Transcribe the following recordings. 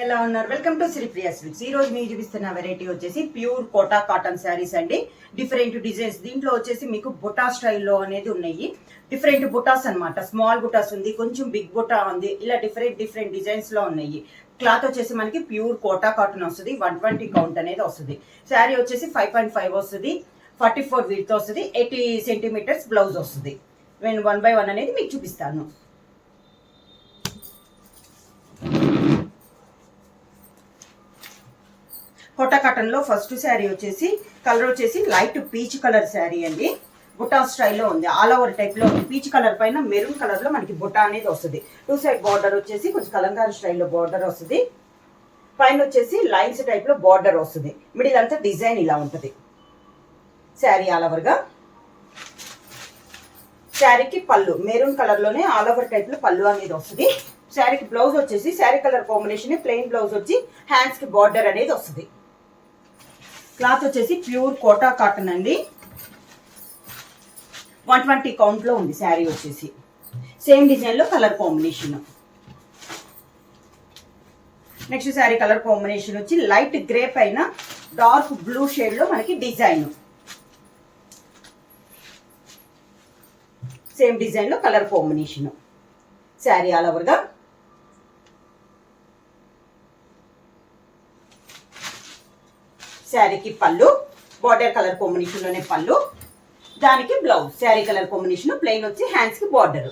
ఎలా ఉన్నారు? Welcome to Sripriya silks. ఈ రోజు మీకు చూపిస్తున్న వెరైటీ వచ్చేసి ప్యూర్ కోటా కాటన్ శారీస్ అండి. డిఫరెంట్ డిజైన్స్ దీంట్లో వచ్చేసి మీకు బుటా స్టైల్లో అనేది ఉన్నాయి. డిఫరెంట్ బుటాస్ అన్నమాట. స్మాల్ బుటాస్ ఉంది, కొంచెం బిగ్ బుటా ఉంది, ఇలా డిఫరెంట్ డిజైన్స్ లో ఉన్నాయి. క్లాత్ వచ్చేసి మనకి ప్యూర్ కోటా కాటన్ వస్తుంది. 120 కౌంట్ అనేది వస్తుంది. శారీ వచ్చేసి 5.5 వస్తుంది, 44 విడ్త్ వస్తుంది, 80 సెంటీమీటర్స్ బ్లౌజ్ వస్తుంది. నేను 1 by 1 అనేది మీకు చూపిస్తాను. కోటా కాటన్ లో ఫస్ట్ శారీ వచ్చేసి కలర్ వచ్చేసి లైట్ పీచ్ కలర్ శారీ అండి. బుటా స్టైల్లో ఉంది, ఆల్ ఓవర్ టైప్ లో ఉంది. పీచ్ కలర్ పైన మెరూన్ కలర్ లో మనకి బుటా అనేది వస్తుంది. 2 సైడ్ బార్డర్ వచ్చేసి కొంచెం కలంకారీ స్టైల్లో బార్డర్ వస్తుంది. పైన వచ్చేసి లైన్స్ టైప్ లో బార్డర్ వస్తుంది. మిడిల్ అంతా డిజైన్ ఇలా ఉంటుంది. శారీ ఆల్ ఓవర్ గా. శారీకి పళ్ళు మెరూన్ కలర్ లోనే ఆల్ ఓవర్ టైప్ లో పళ్ళు అనేది వస్తుంది. శారీకి బ్లౌజ్ వచ్చేసి sari colour combination plain blouse వచ్చి హ్యాండ్స్ కి బార్డర్ అనేది వస్తుంది. క్లాత్ వచ్చేసి ప్యూర్ కోటా కాటన్ అండి. 120 కౌంట్ లో ఉంది శారీ వచ్చేసి. సేమ్ డిజైన్ లో colour combination. Next sari colour combination వచ్చి లైట్ గ్రే పైన డార్క్ బ్లూ షేడ్ లో మనకి డిజైన్. సేమ్ డిజైన్ లో colour combination. Sari all over గా. శారీకి పళ్ళు బార్డర్ కలర్ కాంబినేషన్ లోనే పళ్ళు, దానికి blouse sari colour combination plain వచ్చి హ్యాండ్స్ కి బార్డర్.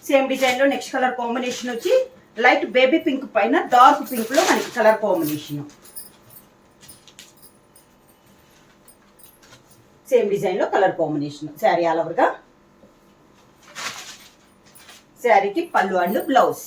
సేమ్ డిజైన్ లో నెక్స్ట్ కలర్ కాంబినేషన్ వచ్చి లైట్ బేబీ పింక్ పైన డార్క్ పింక్ లో మనకి కలర్ కాంబినేషన్. సేమ్ డిజైన్ లో colour combination. Sari all over గా. శారీకి పళ్ళు and blouse.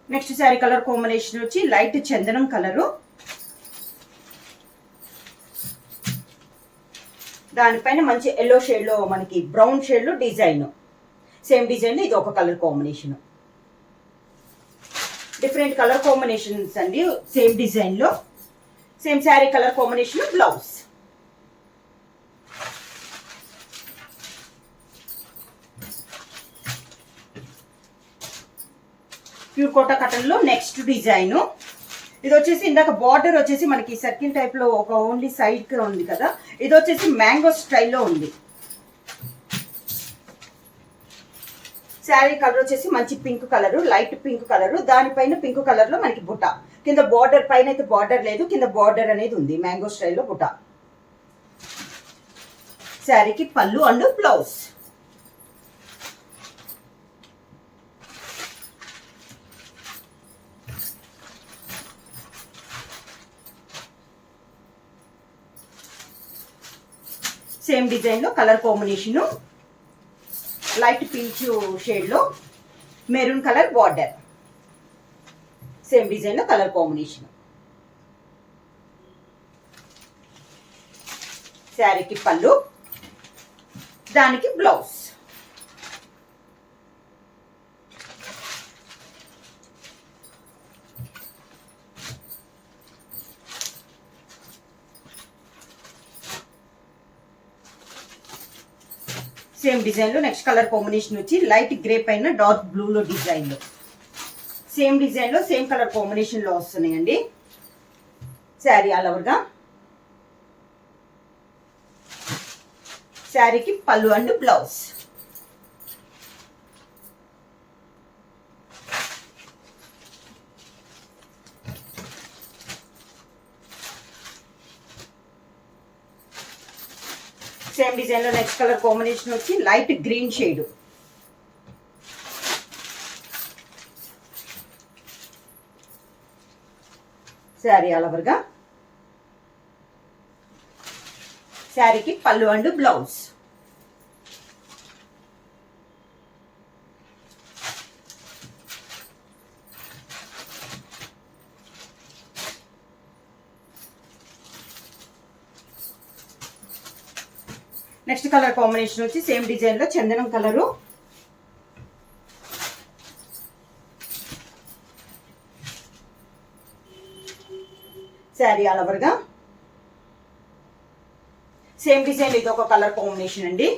Next sari colour combination వచ్చి లైట్ చందనం కలరు, దానిపైన మంచి ఎల్లో షేడ్ లో మనకి బ్రౌన్ షేడ్ లో డిజైన్. సేమ్ డిజైన్ లో ఇది ఒక colour combination. Different colour combinations అండి. సేమ్ డిజైన్ లో same sari colour combination blouse. Pure Kota cotton లో నెక్స్ట్ డిజైన్ ఇది వచ్చేసి ఇందాక బార్డర్ వచ్చేసి మనకి సర్కిల్ టైప్ లో ఒక ఓన్లీ సైడ్ కి ఉంది కదా, ఇది వచ్చేసి మ్యాంగో స్టైల్లో ఉంది. శారీ కలర్ వచ్చేసి మంచి pink colour, light pink colour, దానిపైన పింక్ కలర్ లో మనకి బుట్ట. కింద బార్డర్ పైన అయితే బార్డర్ లేదు, కింద బార్డర్ అనేది ఉంది మ్యాంగో స్టైల్లో బుట్ట. శారీకి పళ్ళు అండ్ బ్లౌజ్. సేమ్ డిజైన్ లో colour combination light peach shade లో maroon colour border. Same design లో కలర్ కాంబినేషన్. శారీకి పళ్ళు, దానికి బ్లౌజ్. సేమ్ డిజైన్ లో నెక్స్ట్ కలర్ కాంబినేషన్ వచ్చి లైట్ గ్రే పైన డార్క్ బ్లూ లో డిజైన్ లో. సేమ్ డిజైన్ లో సేమ్ కలర్ కాంబినేషన్ లో వస్తున్నాయండి. శారీ ఆల్ ఓవర్ గా. శారీకి పళ్ళు అండ్ బ్లౌజ్. సేమ్ డిజైన్ లో నెక్స్ట్ కలర్ కాంబినేషన్ వచ్చి light green shade. Sari all over గా. శారీకి పళ్ళు and blouse. Next colour combination వచ్చి సేమ్ డిజైన్ లో చందనం కలరు, శారీ ఆల్ ఓవర్ గా సేమ్ డిజైన్, ఇది ఒక కలర్ కాంబినేషన్ అండి.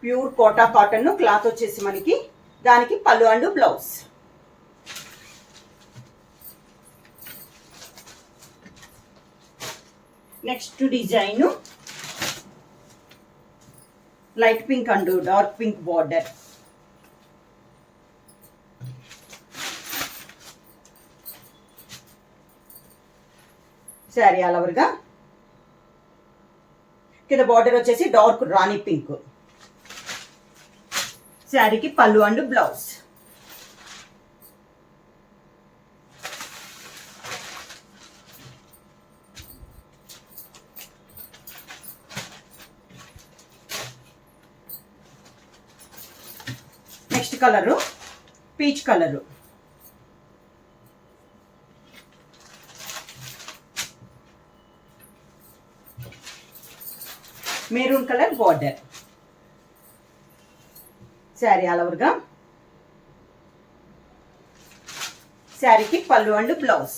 ప్యూర్ కోటా కాటన్, క్లాత్ వచ్చేసి మనకి దానికి పళ్ళు and blouse. Next design light pink and dark pink border. Sari all over గా కింద బార్డర్ వచ్చేసి డార్క్ రాణి పింక్. శారీకి పళ్ళు and blouse. Next colour peach colour, maroon colour border. Sari all over గా శారీకి పళ్ళు అండ్ బ్లౌజ్.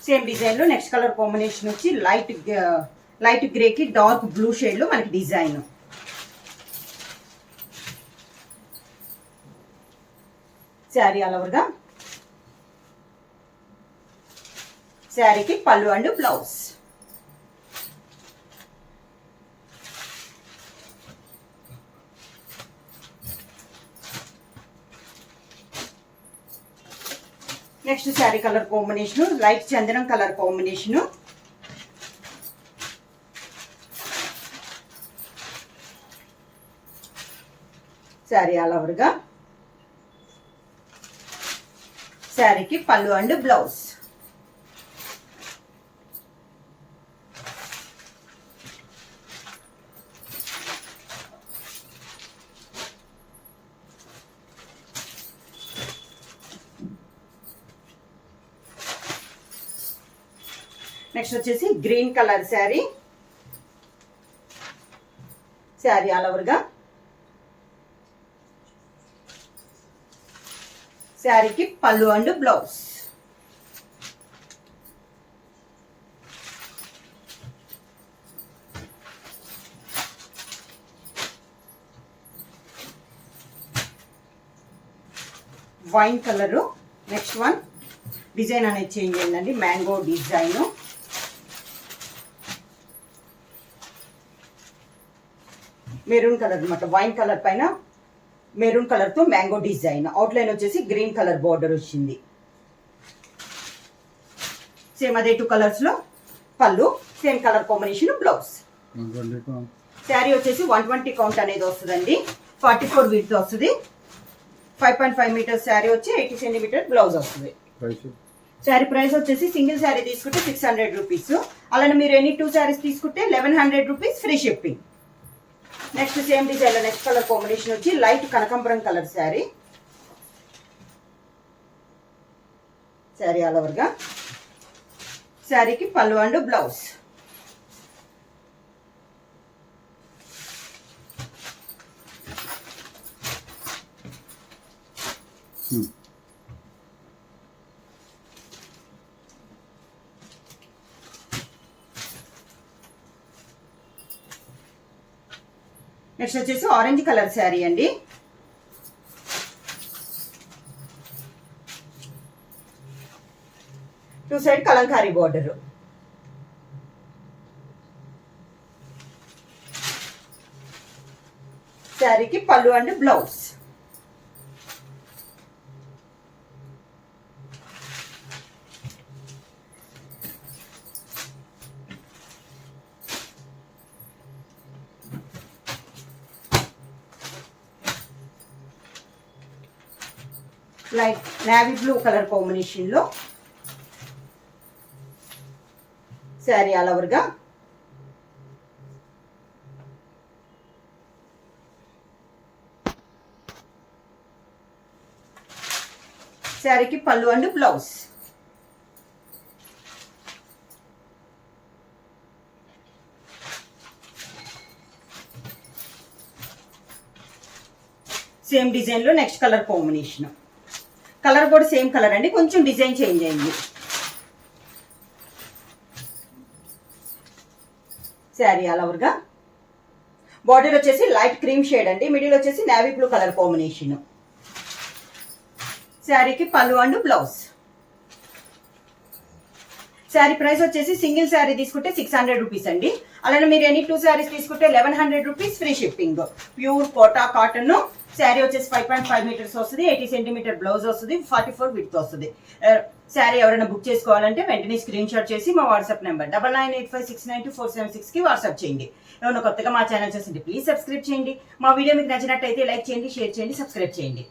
సేమ్ డిజైన్ లో నెక్స్ట్ కలర్ కాంబినేషన్ వచ్చి లైట్ గ్రే కి డార్క్ బ్లూ షేడ్ లో మనకి డిజైన్. శారీ ఆల్ ఓవర్ గా శారీకి పళ్ళు and blouse. Next sari colour combination light చందనం colour combination. Sari all over గా శారీకి పళ్ళు అండ్ బ్లౌజ్. నెక్స్ట్ వచ్చేసి green colour sari. Sari all over గా శారీకి పళ్ళు and blouse. Wine colour. Next one design అనేది చేంజ్ అయిందండి, మ్యాంగో డిజైన్. మెరూన్ కలర్ అనమాట, వైన్ కలర్ పైన మెరూన్ కలర్ తో మ్యాంగో డిజైన్. అవుట్లైన్ వచ్చేసి గ్రీన్ కలర్ బార్డర్ వచ్చింది. సేమ్ అదే 2 కలర్స్ లో పళ్ళు, same colour combination blouse. Sari వచ్చేసి 120 కౌంట్ అనేది వస్తుందండి, 44 విడ్త్ వస్తుంది. 5.5 మీటర్స్ శారీ వచ్చి 80 సెంటీమీటర్ బ్లౌజ్ వస్తుంది. శారీ ప్రైస్ వచ్చేసి సింగిల్ శారీ తీసుకుంటే 600 రూపీస్. అలానే మీరు ఎనీ 2 శారీస్ తీసుకుంటే 1100 rupees free shipping. Next same design లో నెక్స్ట్ కలర్ కాంబినేషన్ వచ్చి లైట్ కనకాంబరం colour sari. Sari all over గా శారీకి పళ్ళు అండ్ బ్లౌజ్. నెక్స్ట్ వచ్చేసి ఆరెంజ్ కలర్ శారీ అండి. Two side Kalamkari border. శారీకి పళ్ళు and blouse. Light navy blue colour combination లో శారీ ఆల్ ఓవర్ గా శారీకి పళ్ళు అండ్ బ్లౌజ్. సేమ్ డిజైన్ లో నెక్స్ట్ కలర్ కాంబినేషన్. కలర్ కూడా సేమ్ కలర్ అండి, కొంచెం డిజైన్ చేంజ్ అయింది. శారీ ఆల్ ఓవర్ గా బార్డర్ వచ్చేసి లైట్ క్రీమ్ షేడ్ అండి, మిడిల్ వచ్చేసి నేవీ బ్లూ కలర్ కాంబినేషన్. శారీకి పళ్ళు అండ్ బ్లౌజ్. శారీ ప్రైస్ వచ్చేసి సింగిల్ శారీ తీసుకుంటే 600 రూపీస్ అండి. అలానే మీరు ఎనీ 2 శారీస్ తీసుకుంటే 1100 rupees free shipping. Pure Kota cotton. Sari వచ్చేసి 5.5 మీటర్స్ వస్తుంది, 80 సెంటీమీటర్ బ్లౌజ్ వస్తుంది, 44 విడ్త్ వస్తుంది. శారీ ఎవరైనా బుక్ చేసుకోవాలంటే వెంటనే స్క్రీన్ షాట్ చేసి మా వాట్సాప్ నెంబర్ 9985692476 కి వాట్సాప్ చేయండి. ఏమైనా కొత్తగా మా ఛానల్ చూసింది ప్లీజ్ సబ్స్క్రైబ్ చేయండి. మా వీడియో మీకు నచ్చినట్టయితే లైక్ చేయండి, షేర్ చేయండి, సబ్స్క్రైబ్ చేయండి.